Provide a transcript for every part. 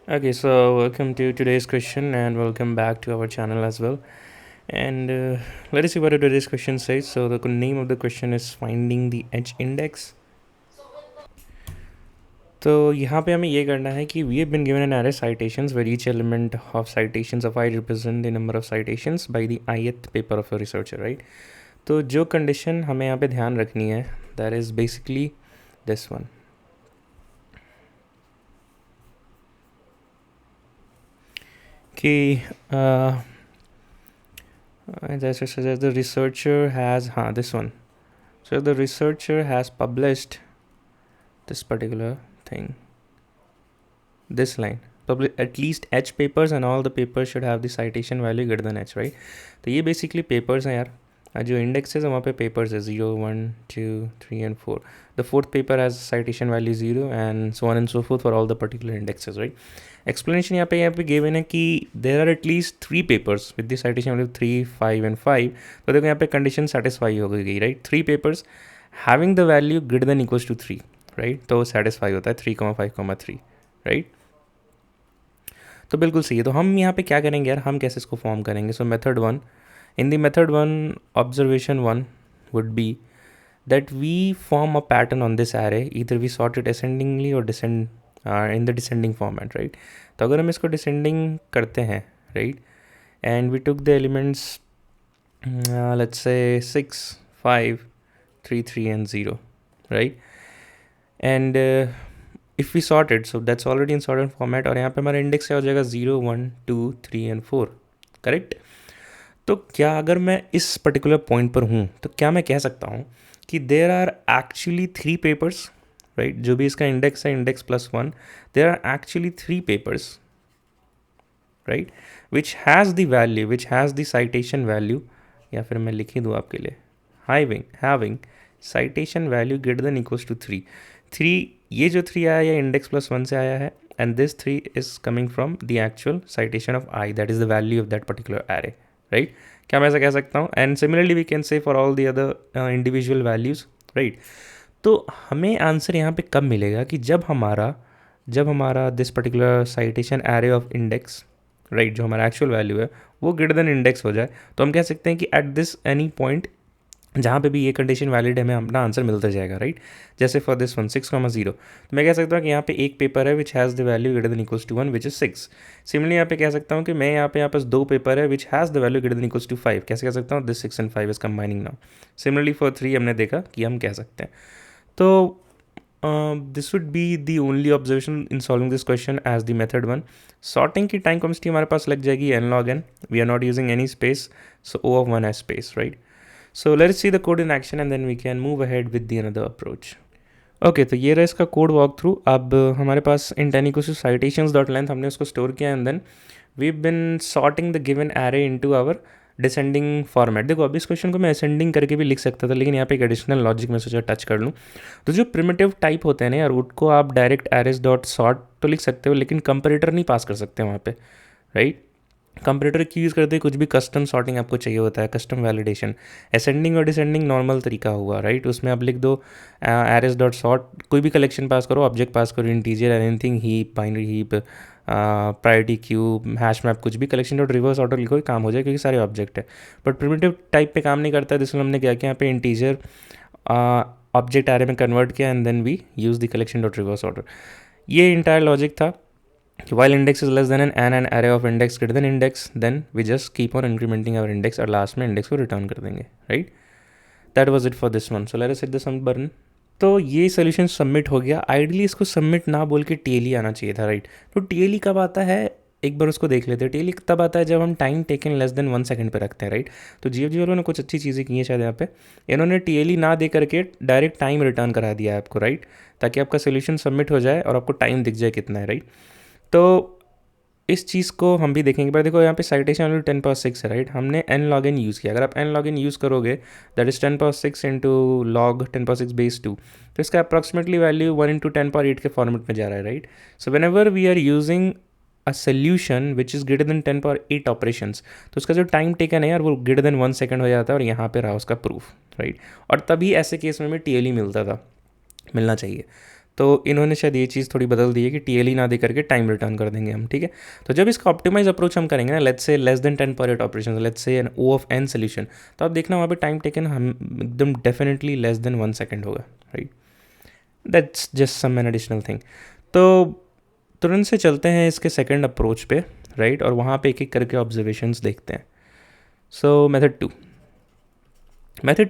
Okay, so welcome to today's question and welcome back to our channel as well. And let us see what today's question says. So the name of the question is finding the edge index. तो यहाँ पे हमें ये करना है कि we have been given an array citations where each element of citations of I represent the number of citations by the ith paper of a researcher, right? तो जो कंडीशन हमें यहाँ पे ध्यान रखनी है that is basically this one कि as the researcher has this one. So the researcher has published this particular thing, this line, publish at least H papers and all the papers should have the citation value greater than H, right? तो ये basically papers हैं यार, जो indexes है वहाँ पे papers है 0, 1, 2, 3 and 4. The fourth paper has citation value 0 and so on and so forth for all the particular indexes, right? Explanation यहाँ पे given है कि there are at least 3 papers with the citation value 3, 5 and 5. तो देखो यहाँ पे condition satisfy हो गई, right? 3 papers having the value greater than equals to 3, right? तो satisfy होता है 3, 5, 3, right? तो बिल्कुल सही है। तो हम यहाँ पे क्या करेंगे यार, हम कैसे इसको फॉर्म करेंगे? सो method one, in the method one observation one would be that we form a pattern on this array, either we sort it ascendingly or in the descending format, right? तो अगर हम इसको descending करते हैं, right, and we took the elements let's say 6, 5, 3, 3 and 0, right, and if we sort it, so that's already in sorted format और यहाँ पे हमारा इंडेक्स क्या हो जाएगा 0, 1, 2, 3 and 4, करेक्ट? तो क्या अगर मैं इस पर्टिकुलर पॉइंट पर हूँ तो क्या मैं कह सकता हूँ कि there are actually 3 papers, right? जो भी इसका इंडेक्स है, index +1, there are actually 3 papers, right, which has the value, which has the citation value, या फिर मैं लिख ही दूँ आपके लिए, having citation value greater than equals to 3, ये जो 3 आया ये इंडेक्स +1 से आया है and this 3 is coming from the actual citation of I, that is the value of that particular array, right? क्या मैं ऐसा कह सकता हूँ? And similarly we can say for all the other individual values, right? तो हमें answer यहाँ पे कब मिलेगा कि जब हमारा this particular citation array of index, right, जो हमारा एक्चुअल वैल्यू है वो ग्रेटर देन इंडेक्स हो जाए, तो हम कह सकते हैं कि एट दिस एनी पॉइंट जहाँ पे भी ये कंडीशन वैलिड है हमें अपना आंसर मिलता जाएगा, राइट? जैसे फॉर दिस वन 6,0, तो मैं कह सकता हूँ कि यहाँ पे एक पेपर है which has the value greater than equals to 1 which is 6। सिमिलरली यहाँ पे कह सकता हूँ कि मैं यहाँ पास 2 पेपर है which has the value greater than equals to 5, कैसे कह सकता हूँ? This 6 and 5 is combining now. Similarly for 3 हमने देखा कि हम कह सकते हैं। तो this would be the only observation in solving this question as the method one. Sorting की टाइम कॉन्स्टेंट हमारे पास लग जाएगी n log n, we are not using any space, so O of 1 has space, right? So let's see the code in action and then we can move ahead with the another approach. Okay तो ये रहा इसका code walk through. अब हमारे पास int n equals to citations dot length हमने उसको store किया and then we been sorting the given array into our descending format. देखो अभी इस क्वेश्चन को मैं असेंडिंग करके भी लिख सकता था, लेकिन यहाँ पे एक एडिशनल लॉजिक में सोचा टच कर लूँ। तो जो प्रिमिटिव टाइप होते हैं ना यार, उनको आप डायरेक्ट एरेज डॉट सॉर्ट तो लिख सकते हो, लेकिन कंपेरेटर नहीं पास कर सकते वहाँ पे, राइट? कंपरेटर की यूज़ करते कुछ भी कस्टम सॉर्टिंग आपको चाहिए होता है, कस्टम वैलिडेशन। असेंडिंग और डिसेंडिंग नॉर्मल तरीका हुआ, राइट? उसमें आप लिख दो एरेज डॉट सॉर्ट, कोई भी कलेक्शन पास करो, ऑब्जेक्ट पास करो, integer, anything, heap, binary heap, priority cube, hash map, कुछ भी कलेक्शन डॉट रिवर्स ऑर्डर लिखो, काम हो जाए क्योंकि सारे ऑब्जेक्ट है। बट प्रिमिटिव टाइप पे काम नहीं करता है, जिसमें हमने क्या किया, यहाँ पे इंटीजर ऑब्जेक्ट एरे में कन्वर्ट किया and then we use the collection dot reverse order. ये इंटायर लॉजिक था। While index is less than an array of index greater than index, then we just keep on incrementing our index और last में index को return कर देंगे, right? That was it for this one. So let us hit the submit button. तो ये solution submit हो गया। Ideally इसको सबमिट ना बोल के टीएलई आना चाहिए था, राइट? तो टीएलई कब आता है, एक बार उसको देख लेते हैं। टीएलई तब आता है जब हम time taken less than 1 second पे रखते हैं, राइट? तो जीएफजी वालों ने कुछ अच्छी चीज़ें की हैं शायद यहाँ पे। इन्होंने टीएलई ना दे करके डायरेक्ट टाइम रिटर्न करा दिया है आपको, राइट? ताकि आपका सोल्यूशन सबमिट हो जाए और आपको टाइम दिख जाए कितना है, राइट? तो इस चीज़ को हम भी देखेंगे। पर देखो यहाँ पे साइटेशन वैल्यू 10 power 6 है, राइट? हमने n log n यूज़ किया। अगर आप n log n यूज़ करोगे that is 10 power 6 into log 10 power 6 base 2, तो इसका अप्रॉक्सीमेटली वैल्यू 1 इंटू 10 power 8 के फॉर्मेट में जा रहा है, right? So whenever we are using a solution which is greater than 10 power 8 operations, तो उसका जो टाइम टेकन है यार वो ग्रेटर देन 1 सेकंड हो जाता है, और यहाँ पे रहा उसका प्रूफ, राइट? और तभी ऐसे केस में टीएलई मिलता था, मिलना चाहिए। तो इन्होंने शायद ये चीज़ थोड़ी बदल दी है कि TLE ना दे करके टाइम रिटर्न कर देंगे हम, ठीक है। तो जब इसका ऑप्टिमाइज अप्रोच हम करेंगे ना, लेट्स से लेस देन 10 पर operation, let's say an O of n solution, तो आप देखना वहाँ पे टाइम टेकन हम एकदम डेफिनेटली लेस देन 1 सेकेंड होगा, right. That's just some an additional thing. तो तुरंत से चलते हैं इसके सेकेंड अप्रोच पे, राइट, और वहाँ पे एक एक करके ऑब्जर्वेशंस देखते हैं। सो मेथड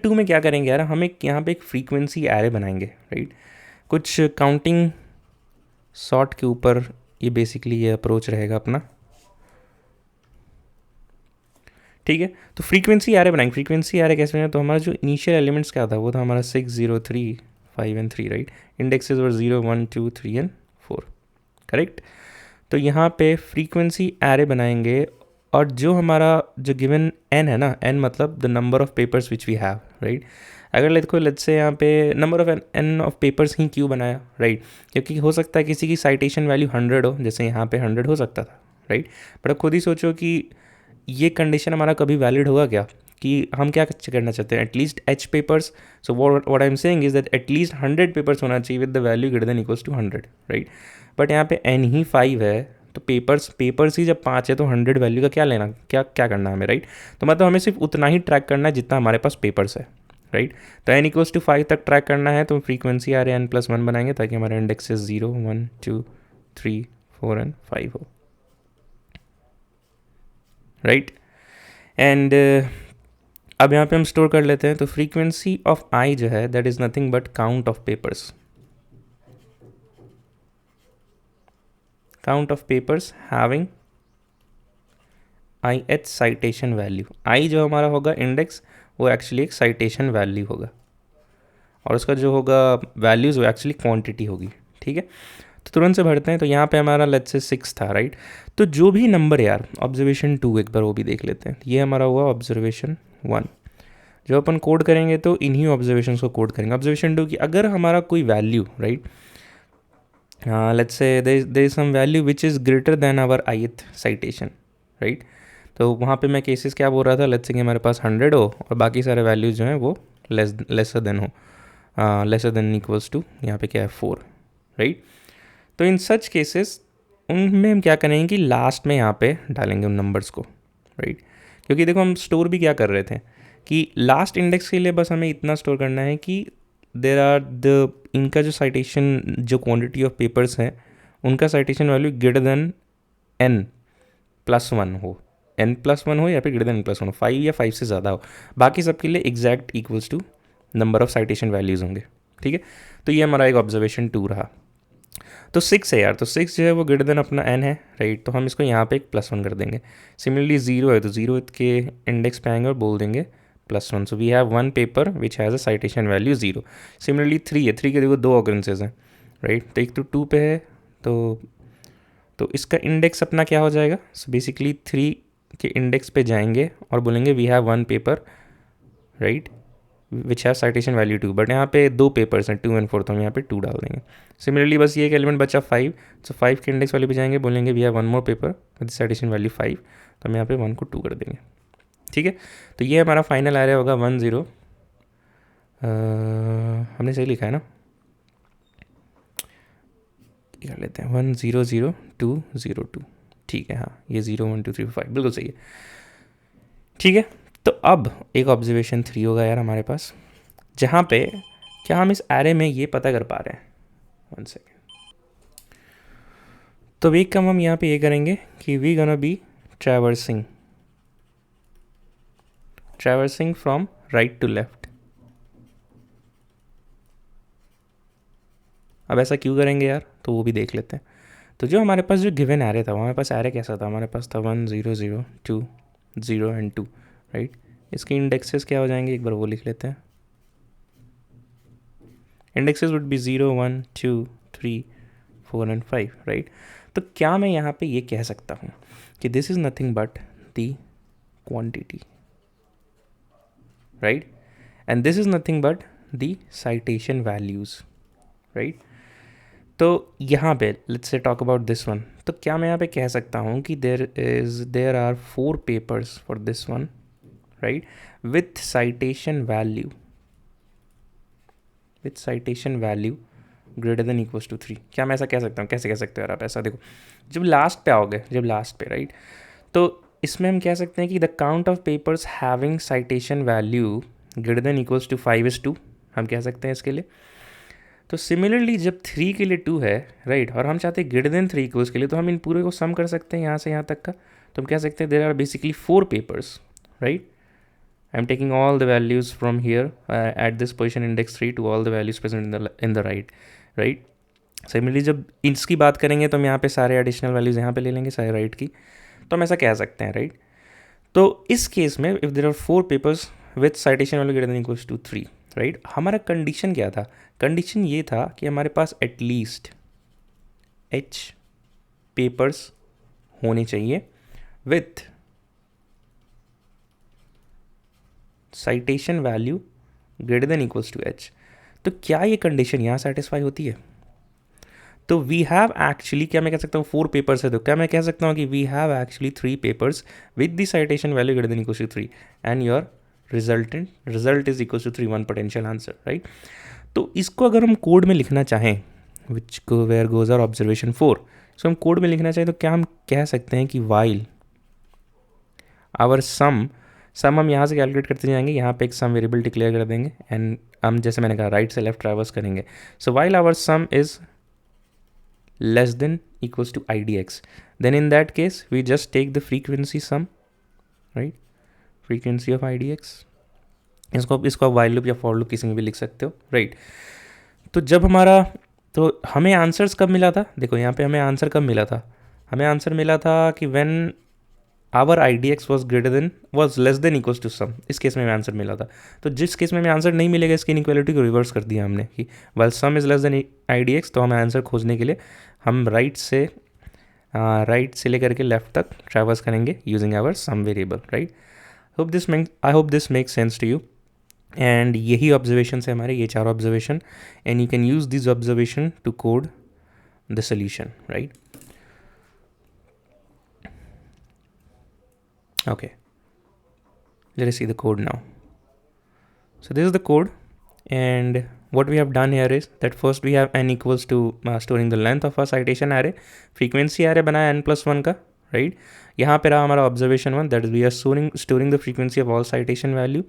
टू में क्या करेंगे यार, हम एक यहाँ पे एक फ्रीक्वेंसी एरे बनाएंगे, राइट। कुछ काउंटिंग सॉर्ट के ऊपर ये बेसिकली ये अप्रोच रहेगा अपना, ठीक है। तो फ्रीक्वेंसी एरे बनाएंगे। फ्रीक्वेंसी एरे कैसे बनाएंगे, तो हमारा जो इनिशियल एलिमेंट्स क्या था वो था हमारा 6, 0, 3, 5 and 3, right. Indexes were 0, 1, 2, 3 and 4, correct. तो यहाँ पे फ्रीक्वेंसी एरे बनाएंगे, और जो हमारा जो गिवन n है ना, n मतलब the number of papers which we have, right. अगर देखो लेट्स से यहाँ पे number of n of papers ही क्यों बनाया, राइट, क्योंकि हो सकता है किसी की साइटेशन वैल्यू 100 हो, जैसे यहाँ पे 100 हो सकता था, राइट। बट अब खुद ही सोचो कि ये कंडीशन हमारा कभी वैलिड होगा क्या, कि हम क्या करना चाहते हैं, at least h papers. So what I am saying is that at least 100 papers होना चाहिए with the value greater than equals to 100, right. But यहाँ पे n ही 5 है, तो पेपर्स ही जब 5 है तो 100 वैल्यू का क्या लेना, क्या करना है हमें, राइट। तो मतलब हमें सिर्फ उतना ही ट्रैक करना है जितना हमारे पास पेपर्स है, राइट। तो n इक्वल्स टू 5 तक ट्रैक करना है, तो फ्रीक्वेंसी आ रहे हैं n+1 बनाएंगे ताकि हमारे इंडेक्सेस 0, 1, 2, 3, 4 एंड 5 हो, राइट। एंड अब यहाँ पे हम स्टोर कर लेते हैं। तो फ्रीक्वेंसी ऑफ i जो है that is nothing but count of papers, count of papers having ith citation value. i जो हमारा होगा इंडेक्स, वो एक्चुअली एक साइटेशन वैल्यू होगा, और उसका जो होगा वैल्यूज़ वो एक्चुअली क्वांटिटी होगी, ठीक है। तो तुरंत से भरते हैं। तो यहाँ पे हमारा लेट्स से 6 था, राइट। तो जो भी नंबर यार, ऑब्जर्वेशन 2 एक बार वो भी देख लेते हैं। ये हमारा हुआ ऑब्जर्वेशन 1। जो अपन कोड करेंगे तो इन्हीं ऑब्जर्वेशन को कोड करेंगे। ऑब्जर्वेशन 2 की अगर हमारा कोई value, right, let's say there is some value which is greater than our ith citation, right. तो वहाँ पे मैं केसेस क्या बोल रहा था, लेट्स से कि हमारे पास 100 हो और बाकी सारे वैल्यूज जो हैं वो लेसर देन हो, लेसर देन इक्वल्स टू यहाँ पे क्या है 4, राइट। तो इन सच केसेस उनमें हम क्या करेंगे कि लास्ट में यहाँ पे डालेंगे उन नंबर्स को, राइट। क्योंकि देखो हम स्टोर भी क्या कर रहे थे कि लास्ट इंडेक्स के लिए बस हमें इतना स्टोर करना है कि देर आर द इनका जो साइटेशन, जो क्वांटिटी ऑफ पेपर्स हैं उनका citation value greater then n+1 हो, n+1 हो या फिर ग्रेटर देन n+1 हो, 5 या 5 से ज़्यादा हो। बाकी सबके लिए exact equals to number of citation values होंगे, ठीक है। तो ये हमारा एक ऑब्जर्वेशन 2 रहा। तो 6 है यार, तो 6 जो है वो ग्रेटर देन अपना n है, राइट। तो हम इसको यहाँ पे एक +1 कर देंगे। सिमिलरली 0 है तो 0 के इंडेक्स पे आएंगे और बोल देंगे +1। So we have 1 paper which has a citation value 0। Similarly 3 है, 3 के देखो 2 ऑकरेंसेज हैं, राइट। तो एक तो 2 पे है, तो इसका इंडेक्स अपना क्या हो जाएगा। सो बेसिकली 3 के इंडेक्स पे जाएंगे और बोलेंगे we have 1 paper, right, which have citation value 2। But यहाँ पे 2 पेपर्स हैं 2 एंड 4, तो हम यहाँ पे 2 डाल देंगे। सिमिलरली बस ये एक एलिमेंट बचा 5, तो 5 के इंडेक्स वाले पे जाएंगे, बोलेंगे we have 1 more paper with citation value 5, तो हम यहाँ पे 1 को 2 कर देंगे, ठीक है। तो ये हमारा फाइनल एरे होगा 1 0, हमने सही लिखा है ना, कर लेते हैं 1 0 0 2 0 2, ठीक है। हाँ, ये 0 1 2 3 4 5 बिल्कुल सही है, ठीक है। तो अब एक ऑब्जर्वेशन 3 होगा यार हमारे पास, जहाँ पे क्या हम इस एरे में ये पता कर पा रहे हैं, 1 सेकेंड। तो एक काम हम यहाँ पे ये करेंगे कि we gonna be traversing from right to left. अब ऐसा क्यों करेंगे यार, तो वो भी देख लेते हैं। तो जो हमारे पास जो गिवन एरे था, हमारे पास एरे कैसा था, हमारे पास था 1 0 0 2 0 एंड 2, राइट। इसके इंडेक्सेस क्या हो जाएंगे, एक बार वो लिख लेते हैं। Indexes would be 0 1 2 3 4 and 5, right. तो क्या मैं यहाँ पे ये कह सकता हूँ कि this is nothing but the quantity, right, and this is nothing but the citation values, right. तो यहाँ पे let's say talk about this one. तो क्या मैं यहाँ पे कह सकता हूँ कि there are 4 papers for this one, right, with citation value greater than equals to 3। क्या मैं ऐसा कह सकता हूँ? कैसे कह सकते हो यार आप ऐसा? देखो, जब लास्ट पे आओगे, जब लास्ट पे, राइट, तो इसमें हम कह सकते हैं कि the count of papers having citation value greater than equals to 5:2 हम कह सकते हैं इसके लिए। तो सिमिलरली जब 3 के लिए 2 है, राइट, और हम चाहते हैं ग्रेटर देन 3 इक्वल्स के लिए, तो हम इन पूरे को सम कर सकते हैं यहाँ से यहाँ तक का। तो हम कह सकते हैं there are basically 4 papers, right. I am taking all the values from here at this position index 3 to all the values present in the right. Similarly जब इसकी बात करेंगे तो हम यहाँ पे सारे एडिशनल वैल्यूज़ यहाँ पे ले लेंगे, सारे राइट की। तो हम ऐसा कह सकते हैं, राइट। तो इस केस में if there are 4 papers with citation value greater than equals to 3, right, हमारा कंडीशन क्या था? कंडीशन ये था कि हमारे पास एटलीस्ट h पेपर्स होने चाहिए with citation value greater than equals to h। तो क्या ये कंडीशन यहाँ सेटिस्फाई होती है? तो वी हैव एक्चुअली, क्या मैं कह सकता हूँ 4 पेपर्स है, तो क्या मैं कह सकता हूँ कि we have actually 3 papers with the citation value greater than equals to 3 and your result is equals to 3, one potential answer, right. तो इसको अगर हम कोड में लिखना चाहें, विच को वेयर गोज आर ऑब्जर्वेशन 4, सो हम कोड में लिखना चाहें तो क्या हम कह सकते हैं कि वाइल आवर सम हम यहाँ से कैलकुलेट करते जाएंगे, यहाँ पे एक सम वेरिएबल डिक्लेयर कर देंगे एंड हम जैसे मैंने कहा राइट से लेफ्ट ट्रैवर्स करेंगे। So while our sum is less than equals to idx, then in that case we just take the frequency sum, right, frequency of idx। इसको आप while loop या for loop किसी में भी लिख सकते हो, राइट। तो जब हमारा, तो हमें आंसर्स कब मिला था? देखो यहाँ पे हमें आंसर कब मिला था? हमें आंसर मिला था कि when our idx was less than equals to sum, इस केस में हमें आंसर मिला था। तो जिस केस में हमें आंसर नहीं मिलेगा, इसकी इनइक्वालिटी को रिवर्स कर दिया हमने कि while sum is less than idx, तो हमें आंसर खोजने के लिए हम राइट से लेकर के लेफ्ट तक ट्रैवर्स करेंगे using our sum variable, right. I hope this makes sense to you. And यही ऑब्जर्वेशन है हमारे, ये 4 observation, and you can use this observation to code the solution, right. Okay, let us see the code now. So this is the code, and what we have done here is that first we have n equals to storing the length of our citation array, frequency array बनाया n+1 का, right। यहाँ पे रहा हमारा observation 1, that is we are storing the frequency of all citation value।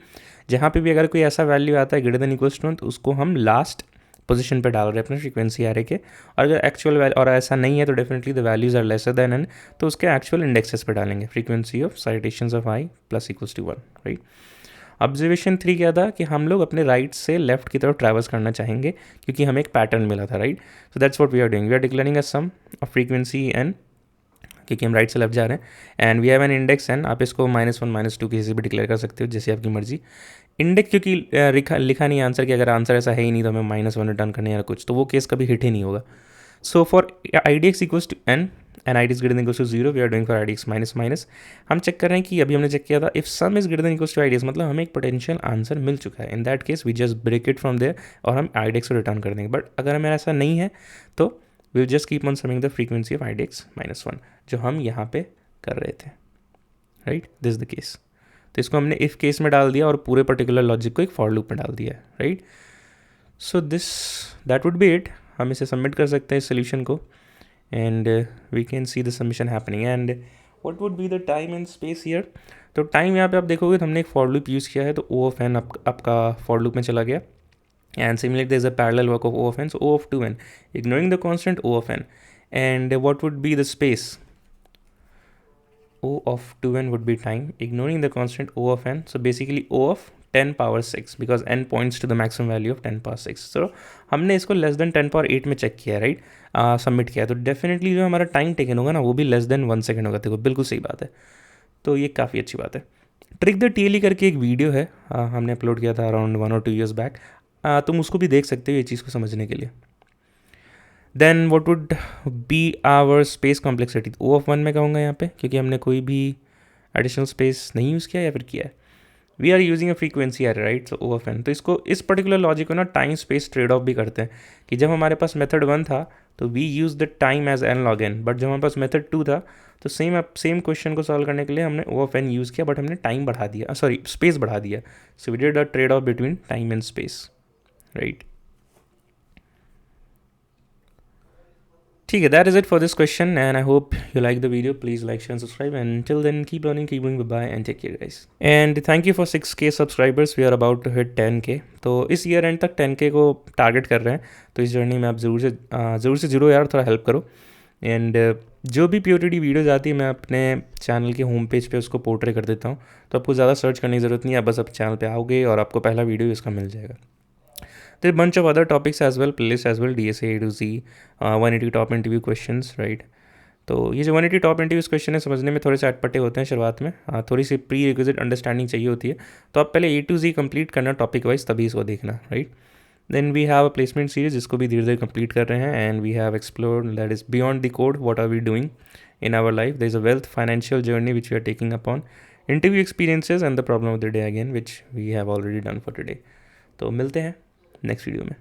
जहाँ पे भी अगर कोई ऐसा वैल्यू आता है greater than equals to 1, तो उसको हम लास्ट पोजीशन पे डाल रहे हैं अपने फ्रीक्वेंसी एरे के, और अगर एक्चुअल और ऐसा नहीं है तो definitely the values are lesser than n, तो उसके एक्चुअल इंडेक्सेस पे डालेंगे frequency of citations of i plus equals to 1, right. Observation 3 क्या था कि हम लोग अपने राइट से लेफ्ट की तरफ ट्रैवर्स करना चाहेंगे क्योंकि हमें एक पैटर्न मिला था, right. So that's what we are doing, we are declaring a sum of frequency n, क्योंकि हम राइट से लेफ्ट जा रहे हैं, and we have an index n। आप इसको -1 -2 किसी भी डिक्लेयर कर सकते हो, जैसी आपकी मर्जी। इंडेक्स क्योंकि लिखा नहीं आंसर कि अगर आंसर ऐसा है ही नहीं तो हमें -1 रिटर्न करने या कुछ, तो वो केस कभी हिट ही नहीं होगा। So for idx equals to n and idx greater than equals to 0, we are doing for idx minus. हम चेक कर रहे हैं कि अभी हमने चेक किया था if sum is greater than equals to idx, मतलब हमें एक पोटेंशियल आंसर मिल चुका है। In that case we just break it from there और हम idx को रिटर्न कर देंगे। बट अगर हमें ऐसा नहीं है तो we just keep on summing the frequency of idx -1, जो हम यहाँ पे कर रहे थे, right. This is the case. तो इसको हमने इफ केस में डाल दिया और पूरे पर्टिकुलर लॉजिक को एक फॉर लूप में डाल दिया है, right. So that would be it. हम इसे सबमिट कर सकते हैं इस सोल्यूशन को, and we can see the submission happening. And what would be the time and space here? तो टाइम यहाँ पे आप देखोगे तो हमने एक फॉर लूप यूज़ किया है, तो O of n आपका फॉर लूप में चला गया, and similarly there is a parallel work of O of n, so O of 2n, ignoring the constant O of n, and what would be the space? O of 2n would be time, ignoring the constant O of n, so basically O of 10 power 6, because n points to the maximum value of 10 power 6। so हमने इसको less than 10 power 8 में check किया, right, submit किया, तो definitely जो हमारा time taken होगा ना वो भी लेस देन 1 सेकेंड होगा। देखो बिल्कुल सही बात है, तो ये काफ़ी अच्छी बात है। ट्रिक द TLE करके एक वीडियो है, हमने अपलोड किया था अराउंड 1 or 2 years बैक, तुम उसको भी देख सकते हो ये चीज़ को समझने के लिए। Then what would be our space complexity? O of 1 में कहूँगा यहाँ पे, क्योंकि हमने कोई भी एडिशनल स्पेस नहीं यूज़ किया या फिर किया है। We are using a frequency array, right, so O of n। तो इसको इस पर्टिकुलर लॉजिक को ना टाइम स्पेस ट्रेड ऑफ भी करते हैं, कि जब हमारे पास मेथड 1 था तो we use the time as n log n, but जब हमारे पास मेथड 2 था तो सेम क्वेश्चन को सॉल्व करने के लिए हमने O of n यूज़ किया, बट हमने टाइम बढ़ा दिया, सॉरी स्पेस बढ़ा दिया। So we did a trade off between time and space, right. ठीक है, that is it for this question and I hope you like the video. Please like share subscribe and till then keep learning, keep doing, bye and take care guys. And thank you for 6K subscribers. We are about to hit 10K. तो इस year and तक 10K को target कर रहे हैं. तो इस journey में आप ज़रूर से जुड़ो यार, थोड़ा हेल्प करो. एंड जो भी POTD वीडियोज़ आती है मैं अपने चैनल के होम पेज पे उसको पोर्ट्रे कर देता हूँ. तो आपको ज़्यादा सर्च करने की ज़रूरत नहीं है, आप बस आप चैनल पे आओगे और आपको पहला वीडियो इसका मिल जाएगा. There are a bunch of other topics as well, playlist as well, DSA A to Z, 180 top interview questions, right. तो ये जो 180 टॉप इंटरव्यूज क्वेश्चन है समझने में थोड़े से अटपटे होते हैं शुरुआत में. थोड़ी सी प्री रिक्विजिट अंडरस्टैंडिंग चाहिए होती है. तो आप पहले A to Z कंप्लीट करना टॉपिक वाइज, तभी इसको देखना, right. Then we have a placement series जिसको भी धीरे धीरे कंप्लीट कर रहे हैं. And we have explore that is beyond the code, what are we doing in our life. There is a wealth financial journey which we are taking upon, interview experiences and the problem of the day again, which we have already done for today. तो मिलते हैं next video में.